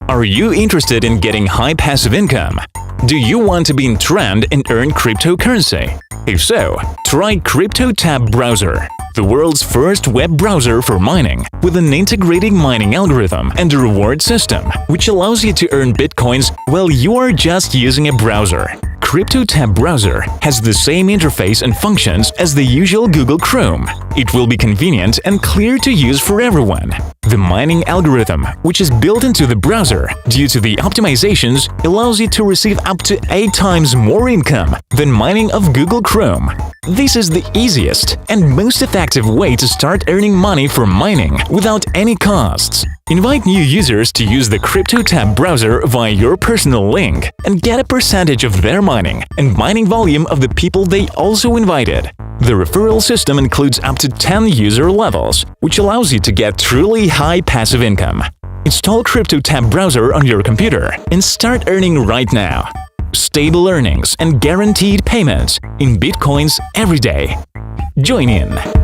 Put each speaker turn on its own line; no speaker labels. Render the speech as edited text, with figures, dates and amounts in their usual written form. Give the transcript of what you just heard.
Are you interested in getting high passive income? Do you want to be in trend and earn cryptocurrency? If so, try CryptoTab Browser, the world's first web browser for mining, with an integrated mining algorithm and a reward system, which allows you to earn bitcoins while you are just using a browser. CryptoTab Browser has the same interface and functions as the usual Google Chrome. It will be convenient and clear to use for everyone. The mining algorithm, which is built into the browser due to the optimizations, allows you to receive up to 8 times more income than mining of Google Chrome. This is the easiest and most effective way to start earning money from mining without any costs. Invite new users to use the CryptoTab browser via your personal link and get a percentage of their mining and mining volume of the people they also invited. The referral system includes up to 10 user levels, which allows you to get truly high passive income. Install CryptoTab browser on your computer and start earning right now. Stable earnings and guaranteed payments in bitcoins every day. Join in!